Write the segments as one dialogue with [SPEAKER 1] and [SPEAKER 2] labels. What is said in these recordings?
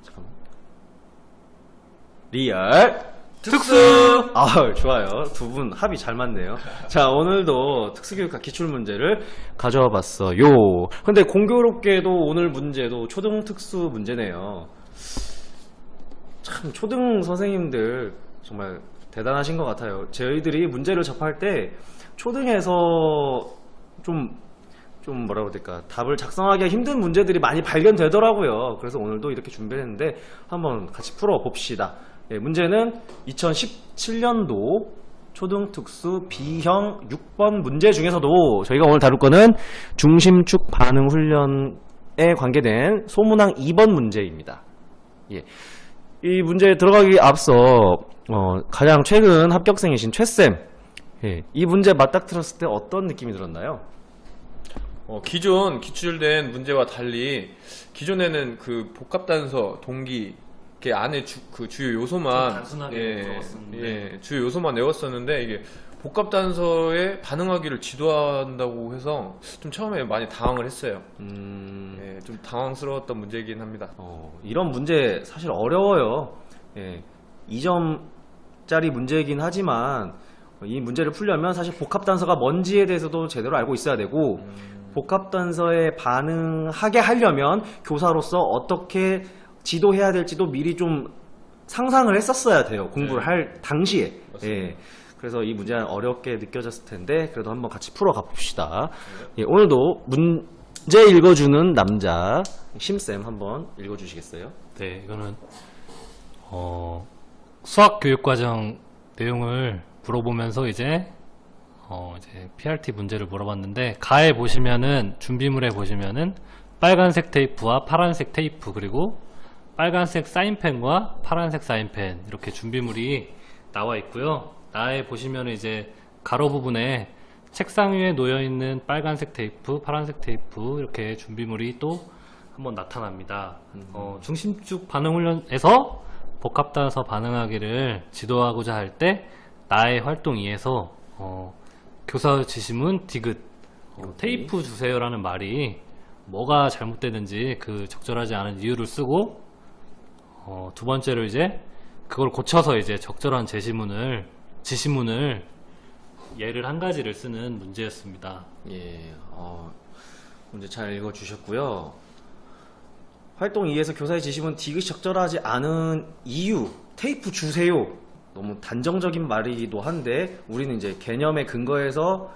[SPEAKER 1] 잠깐만. 리얼 특수! 아, 좋아요. 두 분 합이 잘 맞네요. 자, 오늘도 특수교육과 기출문제를 가져와 봤어요. 근데 공교롭게도 오늘 문제도 초등 특수 문제네요. 참, 초등 선생님들 정말 대단하신 것 같아요. 저희들이 문제를 접할 때 초등에서 좀 뭐라고 해야 될까, 답을 작성하기가 힘든 문제들이 많이 발견되더라고요. 그래서 오늘도 이렇게 준비를 했는데 한번 같이 풀어봅시다. 네, 문제는 2017년도 초등특수 B형 6번 문제 중에서도 저희가 오늘 다룰 거는 중심축 반응 훈련에 관계된 소문항 2번 문제입니다. 예. 이 문제에 들어가기 앞서 가장 최근 합격생이신 최쌤, 예, 이 문제 맞닥뜨렸을 때 어떤 느낌이 들었나요?
[SPEAKER 2] 기존 기출된 문제와 달리 기존에는 그 복합단서 동기 그 안에 그 주요 요소만
[SPEAKER 1] 단순하게 물어봤었는데
[SPEAKER 2] 주요 요소만 외웠었는데 이게 복합단서에 반응하기를 지도한다고 해서 좀 처음에 많이 당황을 했어요. 좀 당황스러웠던 문제이긴 합니다.
[SPEAKER 1] 이런 문제 사실 어려워요. 예, 2점짜리 문제이긴 하지만 이 문제를 풀려면 사실 복합단서가 뭔지에 대해서도 제대로 알고 있어야 되고 복합단서에 반응하게 하려면 교사로서 어떻게 지도해야 될지도 미리 좀 상상을 했었어야 돼요. 공부를 할 당시에. 예. 그래서 이 문제는 어렵게 느껴졌을 텐데 그래도 한번 같이 풀어가 봅시다. 예, 오늘도 문제 읽어주는 남자 심쌤 한번 읽어주시겠어요?
[SPEAKER 3] 네, 이거는 수학교육과정 내용을 물어보면서 이제 PRT 문제를 물어봤는데, 가에 보시면은 준비물에 보시면은 빨간색 테이프와 파란색 테이프, 그리고 빨간색 사인펜과 파란색 사인펜, 이렇게 준비물이 나와 있고요. 나에 보시면은 이제 가로 부분에 책상 위에 놓여 있는 빨간색 테이프, 파란색 테이프, 이렇게 준비물이 또 한번 나타납니다. 중심축 반응 훈련에서 복합단서 반응하기를 지도하고자 할 때 나의 활동 2에서 교사 지시문 디귿, 테이프 주세요라는 말이 뭐가 잘못되는지 그 적절하지 않은 이유를 쓰고, 두 번째로 이제 그걸 고쳐서 이제 적절한 지시문을 예를 한 가지를 쓰는 문제였습니다.
[SPEAKER 1] 예, 문제 잘 읽어주셨고요. 활동 2에서 교사의 지시문 디귿이 적절하지 않은 이유, 테이프 주세요. 너무 단정적인 말이기도 한데 우리는 이제 개념에 근거해서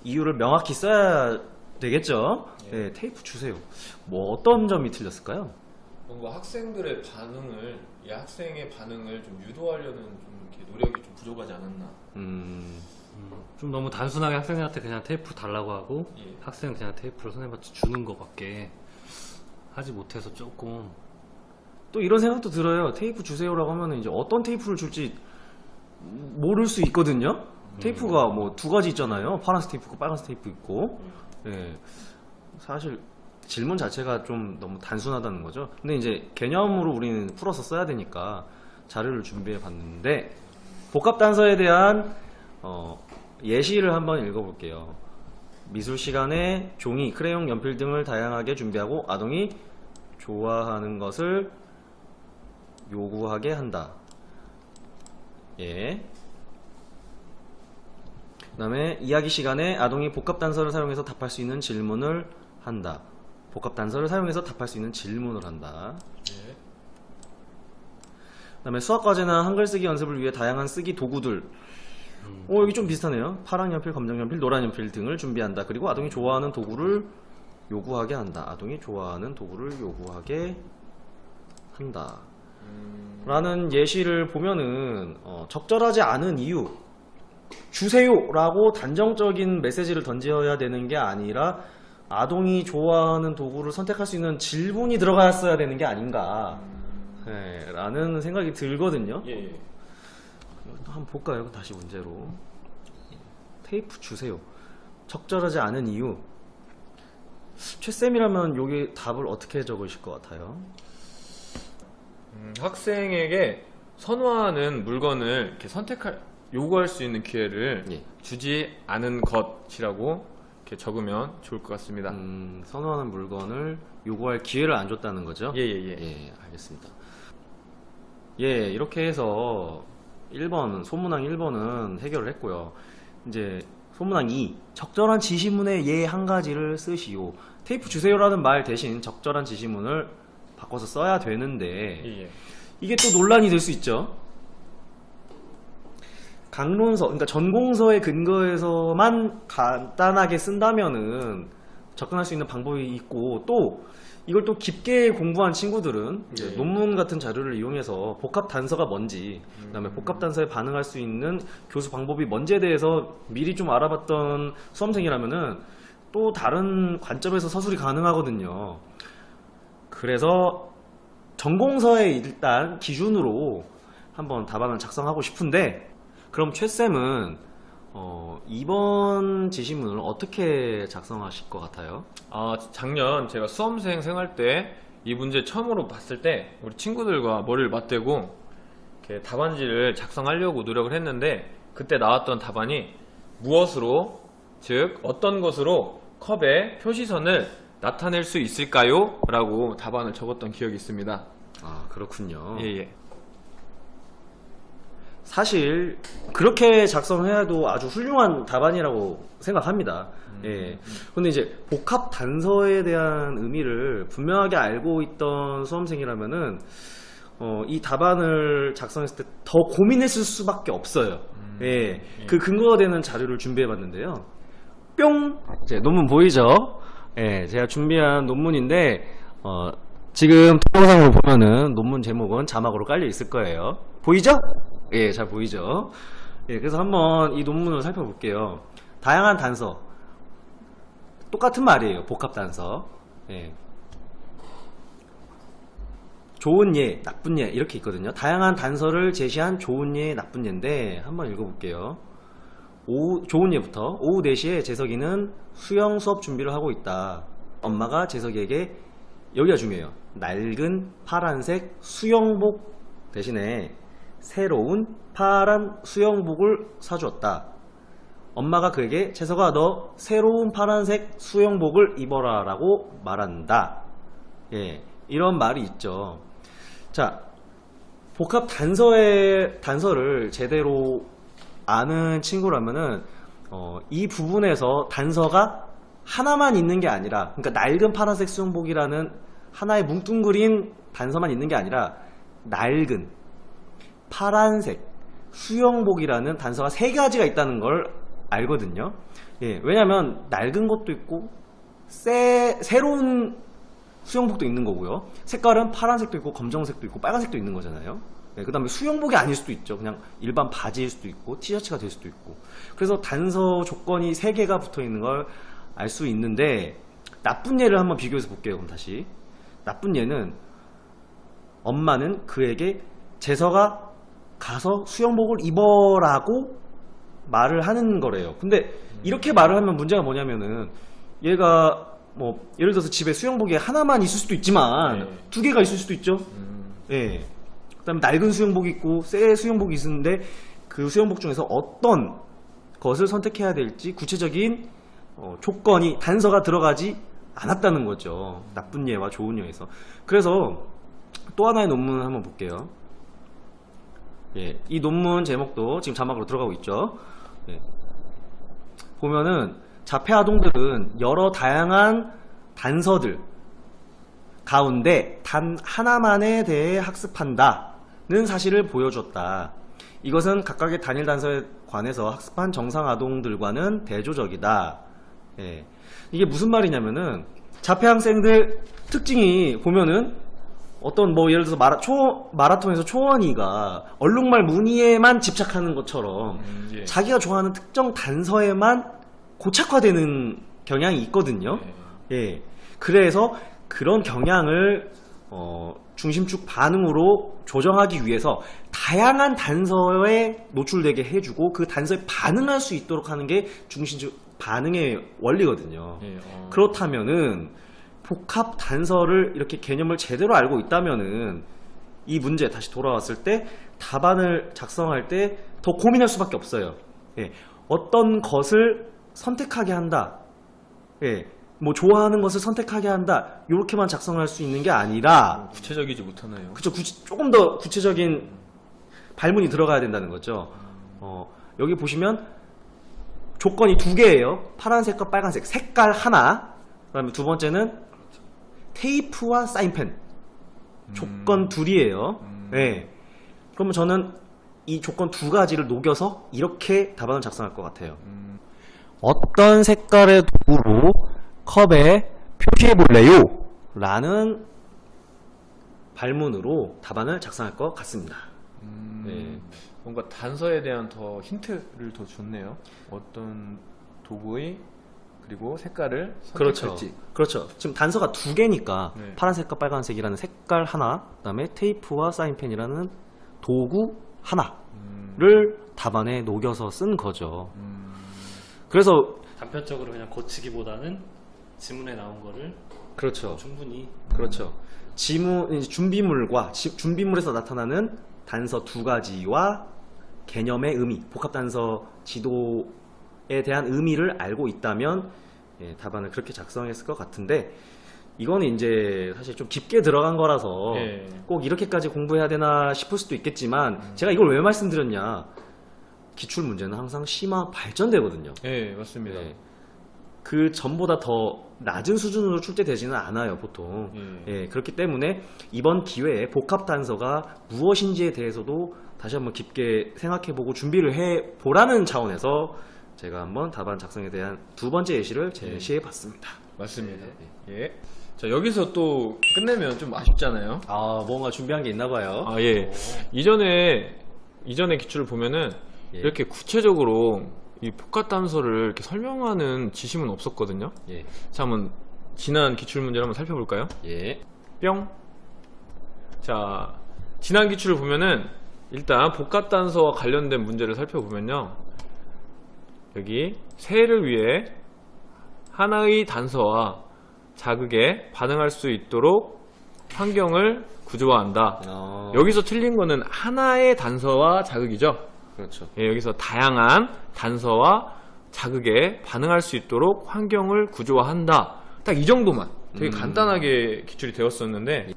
[SPEAKER 1] 이유를 명확히 써야 되겠죠. 예, 테이프 주세요. 뭐 어떤 점이 틀렸을까요?
[SPEAKER 2] 뭔가 학생들의 반응을, 이 학생의 반응을 좀 유도하려는 좀 이렇게 노력이 좀 부족하지 않았나.
[SPEAKER 3] 좀 너무 단순하게 학생한테 그냥 테이프 달라고 하고
[SPEAKER 2] 예.
[SPEAKER 3] 학생은 그냥 테이프를 선생님한테 주는 것밖에 하지 못해서 조금.
[SPEAKER 1] 또 이런 생각도 들어요. 테이프 주세요라고 하면 이제 어떤 테이프를 줄지 모를 수 있거든요. 테이프가 뭐 두 가지 있잖아요. 파란색 테이프 있고 빨간색 테이프 있고. 예. 사실 질문 자체가 좀 너무 단순하다는 거죠. 근데 이제 개념으로 우리는 풀어서 써야 되니까 자료를 준비해 봤는데 복합 단서에 대한 예시를 한번 읽어볼게요. 미술 시간에 종이, 크레용, 연필 등을 다양하게 준비하고 아동이 좋아하는 것을 요구하게 한다. 예. 그 다음에 이야기 시간에 아동이 복합 단서를 사용해서 답할 수 있는 질문을 한다. 복합 단서를 사용해서 답할 수 있는 질문을 한다.
[SPEAKER 2] 예.
[SPEAKER 1] 그 다음에 수학 과제나 한글 쓰기 연습을 위해 다양한 쓰기 도구들. 여기 좀 비슷하네요. 파란 연필, 검정 연필, 노란 연필 등을 준비한다. 그리고 아동이 좋아하는 도구를 요구하게 한다. 아동이 좋아하는 도구를 요구하게 한다. 라는 예시를 보면은 적절하지 않은 이유, 주세요 라고 단정적인 메시지를 던져야 되는 게 아니라 아동이 좋아하는 도구를 선택할 수 있는 질문이 들어갔어야 되는 게 아닌가, 네, 라는 생각이 들거든요.
[SPEAKER 2] 예.
[SPEAKER 1] 한번 볼까요? 다시 문제로. 테이프 주세요. 적절하지 않은 이유. 최쌤이라면 여기 답을 어떻게 적으실 것 같아요?
[SPEAKER 2] 학생에게 선호하는 물건을 이렇게 요구할 수 있는 기회를
[SPEAKER 1] 예.
[SPEAKER 2] 주지 않은 것이라고 이렇게 적으면 좋을 것 같습니다.
[SPEAKER 1] 선호하는 물건을 요구할 기회를 안 줬다는 거죠?
[SPEAKER 2] 예예예.
[SPEAKER 1] 예, 알겠습니다. 예, 이렇게 해서 1번, 소문항 1번은 해결을 했고요. 이제 소문항 2, 적절한 지시문의 예 한 가지를 쓰시오. 테이프 주세요라는 말 대신 적절한 지시문을 바꿔서 써야 되는데
[SPEAKER 2] 예.
[SPEAKER 1] 이게 또 논란이 될 수 있죠. 강론서, 그러니까 전공서에 근거해서만 간단하게 쓴다면은 접근할 수 있는 방법이 있고, 또 이걸 또 깊게 공부한 친구들은 이제
[SPEAKER 2] 예.
[SPEAKER 1] 논문 같은 자료를 이용해서 복합 단서가 뭔지, 그다음에 복합 단서에 반응할 수 있는 교수 방법이 뭔지에 대해서 미리 좀 알아봤던 수험생이라면은 또 다른 관점에서 서술이 가능하거든요. 그래서 전공서에 일단 기준으로 한번 답안을 작성하고 싶은데, 그럼 최쌤은 2번 지시문을 어떻게 작성하실 것 같아요?
[SPEAKER 2] 작년 제가 수험생 생활 때 이 문제 처음으로 봤을 때 우리 친구들과 머리를 맞대고 이렇게 답안지를 작성하려고 노력을 했는데, 그때 나왔던 답안이 무엇으로, 즉 어떤 것으로 컵의 표시선을 나타낼 수 있을까요? 라고 답안을 적었던 기억이 있습니다.
[SPEAKER 1] 아, 그렇군요.
[SPEAKER 2] 예예.
[SPEAKER 1] 사실 그렇게 작성해도 아주 훌륭한 답안이라고 생각합니다. 예. 근데 이제 복합 단서에 대한 의미를 분명하게 알고 있던 수험생이라면은 이 답안을 작성했을 때 더 고민했을 수밖에 없어요. 예. 그 근거가 되는 자료를 준비해 봤는데요. 뿅! 이제 논문 보이죠? 예, 제가 준비한 논문인데 지금 동영상으로 보면은 논문 제목은 자막으로 깔려 있을 거예요. 보이죠? 예, 잘 보이죠? 예, 그래서 한번 이 논문을 살펴볼게요. 다양한 단서. 똑같은 말이에요. 복합 단서. 예. 좋은 예, 나쁜 예 이렇게 있거든요. 다양한 단서를 제시한 좋은 예, 나쁜 예인데 한번 읽어볼게요. 좋은 예부터 오후 4시에 재석이는 수영 수업 준비를 하고 있다. 엄마가 재석이에게, 여기가 중요해요, 낡은 파란색 수영복 대신에 새로운 파란 수영복을 사주었다. 엄마가 그에게 재석아 너 새로운 파란색 수영복을 입어라 라고 말한다. 예, 이런 말이 있죠. 자, 복합 단서를 제대로 아는 친구라면은 이 부분에서 단서가 하나만 있는 게 아니라, 그러니까 낡은 파란색 수영복이라는 하나의 뭉뚱그린 단서만 있는 게 아니라 낡은 파란색 수영복이라는 단서가 3가지가 있다는 걸 알거든요. 예, 왜냐면 낡은 것도 있고 새로운 수영복도 있는 거고요. 색깔은 파란색도 있고 검정색도 있고 빨간색도 있는 거잖아요. 네, 그 다음에 수영복이 아닐 수도 있죠. 그냥 일반 바지일 수도 있고 티셔츠가 될 수도 있고. 그래서 단서 조건이 3개가 붙어 있는 걸 알 수 있는데, 나쁜 예를 한번 비교해서 볼게요. 그럼 다시 나쁜 예는 엄마는 그에게 재석아 가서 수영복을 입어라고 말을 하는 거래요. 근데 이렇게 말을 하면 문제가 뭐냐면은, 얘가 뭐 예를 들어서 집에 수영복이 하나만 있을 수도 있지만
[SPEAKER 2] 네.
[SPEAKER 1] 2개가 있을 수도 있죠. 예. 그다음에 낡은 수영복이 있고 새 수영복이 있는데 그 수영복 중에서 어떤 것을 선택해야 될지 구체적인 조건이, 단서가 들어가지 않았다는 거죠. 나쁜 예와 좋은 예에서. 그래서 또 하나의 논문을 한번 볼게요. 예, 이 논문 제목도 지금 자막으로 들어가고 있죠. 예. 보면은 자폐아동들은 여러 다양한 단서들 가운데 단 하나만에 대해 학습한다는 사실을 보여줬다. 이것은 각각의 단일 단서에 관해서 학습한 정상 아동들과는 대조적이다. 예. 이게 무슨 말이냐면은, 자폐 학생들 특징이 보면은 어떤 뭐 예를 들어서 마라톤에서 초원이가 얼룩말 무늬에만 집착하는 것처럼
[SPEAKER 2] 예.
[SPEAKER 1] 자기가 좋아하는 특정 단서에만 고착화되는 경향이 있거든요. 예. 그래서 그런 경향을 중심축 반응으로 조정하기 위해서 다양한 단서에 노출되게 해주고 그 단서에 반응할 수 있도록 하는 게 중심축 반응의 원리거든요.
[SPEAKER 2] 예.
[SPEAKER 1] 그렇다면은 복합 단서를 이렇게 개념을 제대로 알고 있다면은 이 문제 다시 돌아왔을 때 답안을 작성할 때 더 고민할 수밖에 없어요. 예. 어떤 것을 선택하게 한다. 예, 뭐 좋아하는 것을 선택하게 한다. 이렇게만 작성할 수 있는 게 아니라
[SPEAKER 2] 구체적이지 못하나요?
[SPEAKER 1] 그쵸, 조금 더 구체적인 발문이 들어가야 된다는 거죠. 여기 보시면 조건이 두 개예요. 파란색과 빨간색, 색깔 하나. 그다음에 두 번째는 테이프와 사인펜. 조건 둘이에요. 네. 그러면 저는 이 조건 두 가지를 녹여서 이렇게 답안을 작성할 것 같아요. 어떤 색깔의 도구로 컵에 표시해 볼래요? 라는 발문으로 답안을 작성할 것 같습니다. 네.
[SPEAKER 2] 뭔가 단서에 대한 더 힌트를 더 줬네요. 어떤 도구의 그리고 색깔을
[SPEAKER 1] 그렇죠.
[SPEAKER 2] 선택할지.
[SPEAKER 1] 그렇죠. 지금 단서가 두 개니까
[SPEAKER 2] 네.
[SPEAKER 1] 파란색과 빨간색이라는 색깔 하나, 그다음에 테이프와 사인펜이라는 도구 하나를 답안에 녹여서 쓴 거죠. 그래서
[SPEAKER 3] 단편적으로 그냥 고치기보다는 지문에 나온 거를
[SPEAKER 1] 그렇죠.
[SPEAKER 3] 충분히
[SPEAKER 1] 그렇죠. 준비물과 준비물에서 나타나는 단서 두 가지와 개념의 의미, 복합 단서 지도에 대한 의미를 알고 있다면 답안을 그렇게 작성했을 것 같은데, 이거는 이제 사실 좀 깊게 들어간 거라서
[SPEAKER 2] 예.
[SPEAKER 1] 꼭 이렇게까지 공부해야 되나 싶을 수도 있겠지만, 제가 이걸 왜 말씀드렸냐, 기출 문제는 항상 심화 발전되거든요.
[SPEAKER 2] 네, 맞습니다.
[SPEAKER 1] 예. 그 전보다 더 낮은 수준으로 출제되지는 않아요, 보통. 예, 그렇기 때문에 이번 기회에 복합 단서가 무엇인지에 대해서도 다시 한번 깊게 생각해보고 준비를 해보라는 차원에서 제가 한번 답안 작성에 대한 두 번째 예시를 제시해봤습니다.
[SPEAKER 2] 맞습니다.
[SPEAKER 1] 네.
[SPEAKER 2] 예. 자, 여기서 또 끝내면 좀 아쉽잖아요.
[SPEAKER 1] 아, 뭔가 준비한 게 있나봐요.
[SPEAKER 2] 아, 예. 이전에 기출을 보면은
[SPEAKER 1] 예.
[SPEAKER 2] 이렇게 구체적으로 이 복합 단서를 이렇게 설명하는 지심은 없었거든요.
[SPEAKER 1] 예.
[SPEAKER 2] 자, 한번 지난 기출 문제를 한번 살펴볼까요?
[SPEAKER 1] 예.
[SPEAKER 2] 뿅. 자, 지난 기출을 보면은 일단 복합 단서와 관련된 문제를 살펴보면요. 여기 새를 위해 하나의 단서와 자극에 반응할 수 있도록 환경을 구조화한다. 여기서 틀린 거는 하나의 단서와 자극이죠.
[SPEAKER 1] 그렇죠.
[SPEAKER 2] 예, 여기서 다양한 단서와 자극에 반응할 수 있도록 환경을 구조화한다. 딱 이 정도만 되게 간단하게 기출이 되었었는데,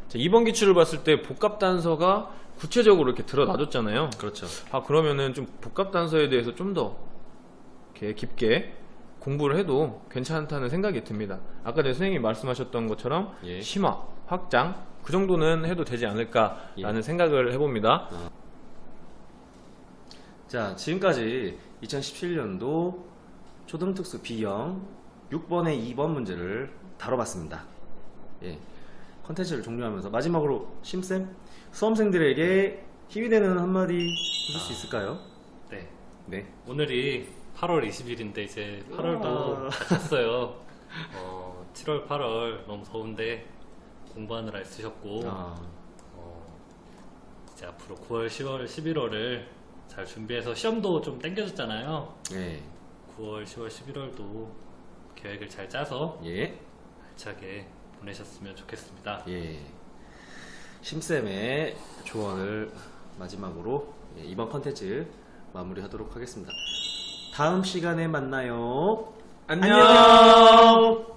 [SPEAKER 2] 자, 이번 기출을 봤을 때 복합 단서가 구체적으로 이렇게 드러나줬잖아요.
[SPEAKER 1] 그렇죠.
[SPEAKER 2] 아, 그러면은 좀 복합 단서에 대해서 좀 더 이렇게 깊게 공부를 해도 괜찮다는 생각이 듭니다. 아까 전에 선생님이 말씀하셨던 것처럼
[SPEAKER 1] 예.
[SPEAKER 2] 심화, 확장 그 정도는 해도 되지 않을까라는 생각을 해봅니다.
[SPEAKER 1] 자, 지금까지 2017년도 초등특수 B형 6번의 2번 문제를 다뤄봤습니다. 예. 컨텐츠를 종료하면서 마지막으로 심쌤, 수험생들에게 힘이 되는 한마디 해줄 수 있을까요?
[SPEAKER 3] 네.
[SPEAKER 1] 네.
[SPEAKER 3] 오늘이 8월 20일인데 이제 8월도 다 찼어요. 7월, 8월 너무 더운데 공부하느라 애쓰셨고 이제 앞으로 9월, 10월, 11월을 잘 준비해서 시험도 좀 땡겨졌잖아요.
[SPEAKER 1] 예.
[SPEAKER 3] 9월, 10월, 11월도 계획을 잘 짜서
[SPEAKER 1] 예.
[SPEAKER 3] 알차게 보내셨으면 좋겠습니다.
[SPEAKER 1] 예. 심쌤의 조언을 마지막으로 이번 컨텐츠 마무리하도록 하겠습니다. 다음 시간에 만나요.
[SPEAKER 2] 안녕.